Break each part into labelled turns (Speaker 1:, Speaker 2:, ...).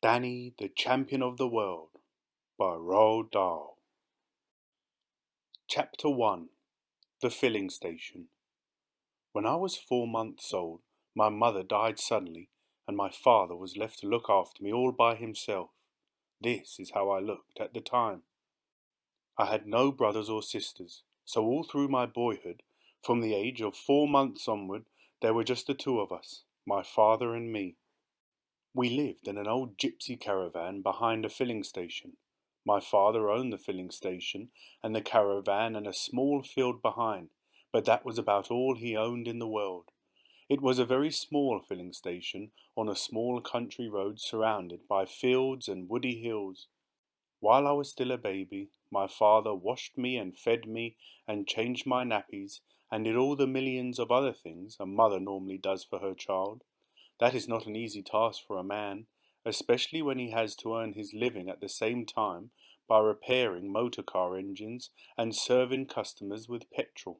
Speaker 1: Danny, the Champion of the World by Roald Dahl. Chapter 1. The Filling Station. When I was 4 months old, my mother died suddenly, and my father was left to look after me all by himself. This is how I looked at the time. I had no brothers or sisters, so all through my boyhood, from the age of 4 months onward, there were just the two of us, my father and me. We lived in an old gypsy caravan behind a filling station. My father owned the filling station and the caravan and a small field behind, but that was about all he owned in the world. It was a very small filling station on a small country road surrounded by fields and woody hills. While I was still a baby, my father washed me and fed me and changed my nappies and did all the millions of other things a mother normally does for her child. That is not an easy task for a man, especially when he has to earn his living at the same time by repairing motor car engines and serving customers with petrol.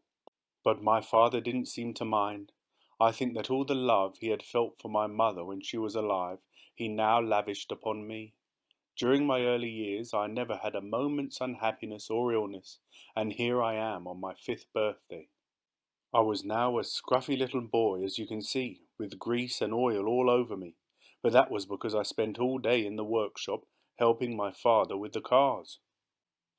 Speaker 1: But my father didn't seem to mind. I think that all the love he had felt for my mother when she was alive, he now lavished upon me. During my early years, I never had a moment's unhappiness or illness, and here I am on my 5th birthday. I was now a scruffy little boy, as you can see, with grease and oil all over me, but that was because I spent all day in the workshop helping my father with the cars.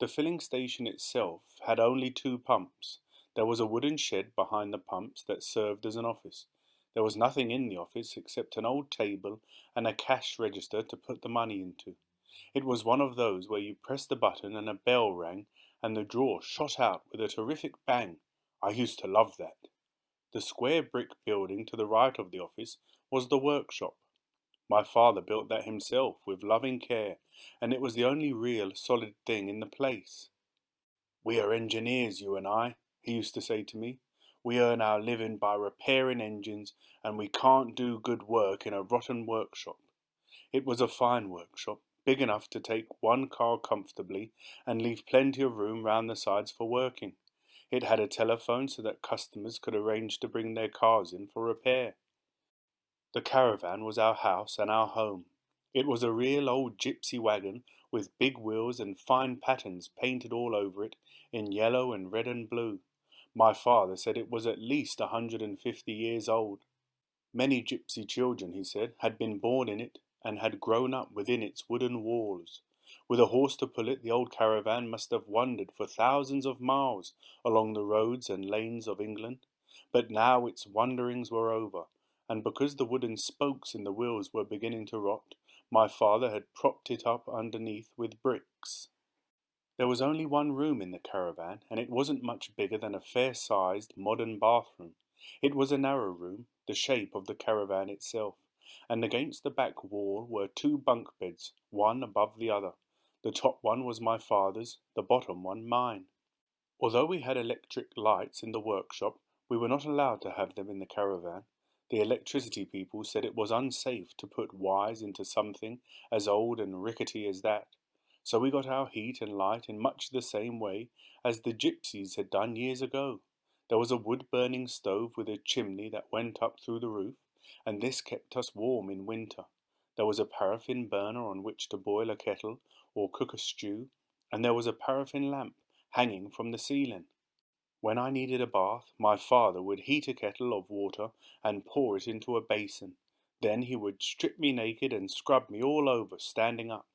Speaker 1: The filling station itself had only 2 pumps. There was a wooden shed behind the pumps that served as an office. There was nothing in the office except an old table and a cash register to put the money into. It was one of those where you pressed the button and a bell rang and the drawer shot out with a terrific bang. I used to love that. The square brick building to the right of the office was the workshop. My father built that himself with loving care, and it was the only real solid thing in the place. "We are engineers, you and I," he used to say to me. "We earn our living by repairing engines, and we can't do good work in a rotten workshop." It was a fine workshop, big enough to take one car comfortably and leave plenty of room round the sides for working. It had a telephone so that customers could arrange to bring their cars in for repair. The caravan was our house and our home. It was a real old gypsy wagon with big wheels and fine patterns painted all over it in yellow and red and blue. My father said it was at least 150 years old. Many gypsy children, he said, had been born in it and had grown up within its wooden walls. With a horse to pull it, the old caravan must have wandered for thousands of miles along the roads and lanes of England. But now its wanderings were over, and because the wooden spokes in the wheels were beginning to rot, my father had propped it up underneath with bricks. There was only one room in the caravan, and it wasn't much bigger than a fair-sized modern bathroom. It was a narrow room, the shape of the caravan itself, and against the back wall were 2 bunk beds, one above the other. The top one was my father's, the bottom one mine. Although we had electric lights in the workshop, we were not allowed to have them in the caravan. The electricity people said it was unsafe to put wires into something as old and rickety as that. So we got our heat and light in much the same way as the gypsies had done years ago. There was a wood-burning stove with a chimney that went up through the roof, and this kept us warm in winter. There was a paraffin burner on which to boil a kettle or cook a stew, and there was a paraffin lamp hanging from the ceiling. When I needed a bath, my father would heat a kettle of water and pour it into a basin. Then he would strip me naked and scrub me all over, standing up.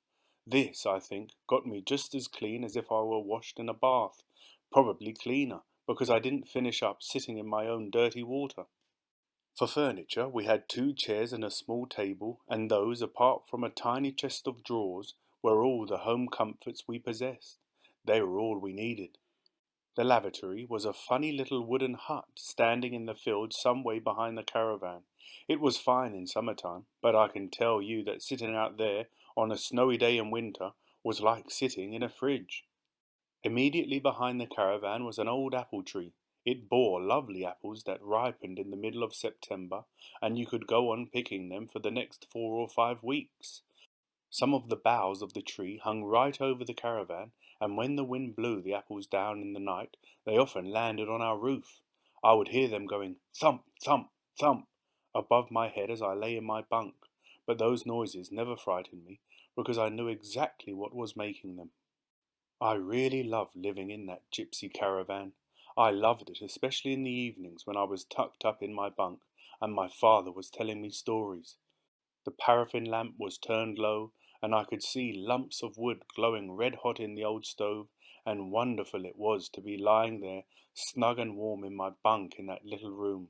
Speaker 1: This, I think, got me just as clean as if I were washed in a bath, probably cleaner, because I didn't finish up sitting in my own dirty water. For furniture, we had 2 chairs and a small table, and those, apart from a tiny chest of drawers, were all the home comforts we possessed. They were all we needed. The lavatory was a funny little wooden hut standing in the field some way behind the caravan. It was fine in summertime, but I can tell you that sitting out there on a snowy day in winter was like sitting in a fridge. Immediately behind the caravan was an old apple tree. It bore lovely apples that ripened in the middle of September, and you could go on picking them for the next 4 or 5 weeks. Some of the boughs of the tree hung right over the caravan, and when the wind blew the apples down in the night, they often landed on our roof. I would hear them going thump, thump, thump above my head as I lay in my bunk. but those noises never frightened me because I knew exactly what was making them. I really loved living in that gypsy caravan. I loved it, especially in the evenings when I was tucked up in my bunk and my father was telling me stories. The paraffin lamp was turned low, and I could see lumps of wood glowing red hot in the old stove, and wonderful it was to be lying there, snug and warm in my bunk in that little room.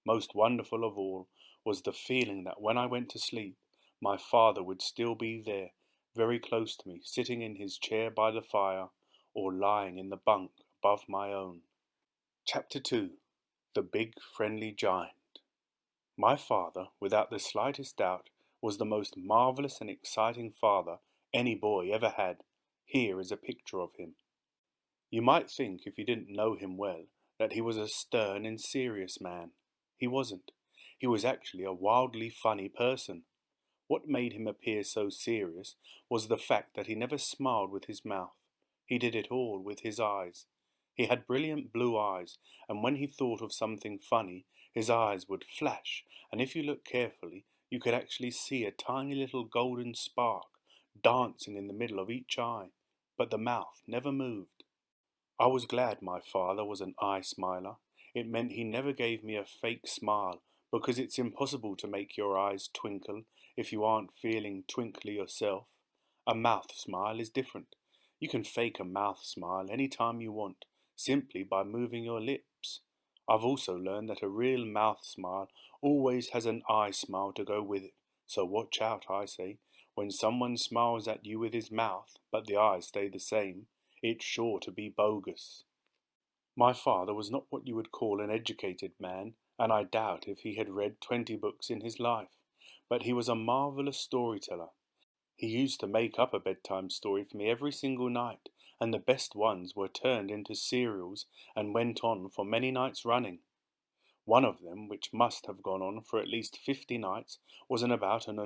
Speaker 1: Most wonderful of all was the feeling that when I went to sleep, my father would still be there, very close to me, sitting in his chair by the fire, or lying in the bunk above my own. Chapter 2. The Big Friendly Giant. My father, without the slightest doubt, was the most marvellous and exciting father any boy ever had. Here is a picture of him. You might think, if you didn't know him well, that he was a stern and serious man. He wasn't. He was actually a wildly funny person. What made him appear so serious was the fact that he never smiled with his mouth. He did it all with his eyes. He had brilliant blue eyes, and when he thought of something funny, his eyes would flash, and if you looked carefully, you could actually see a tiny little golden spark dancing in the middle of each eye, but the mouth never moved. I was glad my father was an eye smiler. It meant he never gave me a fake smile, because it's impossible to make your eyes twinkle if you aren't feeling twinkly yourself. A mouth smile is different. You can fake a mouth smile any time you want, simply by moving your lips. I've also learned that a real mouth smile always has an eye smile to go with it, so watch out, I say. When someone smiles at you with his mouth, but the eyes stay the same, it's sure to be bogus. My father was not what you would call an educated man, and I doubt if he had read 20 books in his life, but he was a marvellous storyteller. He used to make up a bedtime story for me every single night, and the best ones were turned into serials and went on for many nights running. One of them, which must have gone on for at least 50 nights, was about an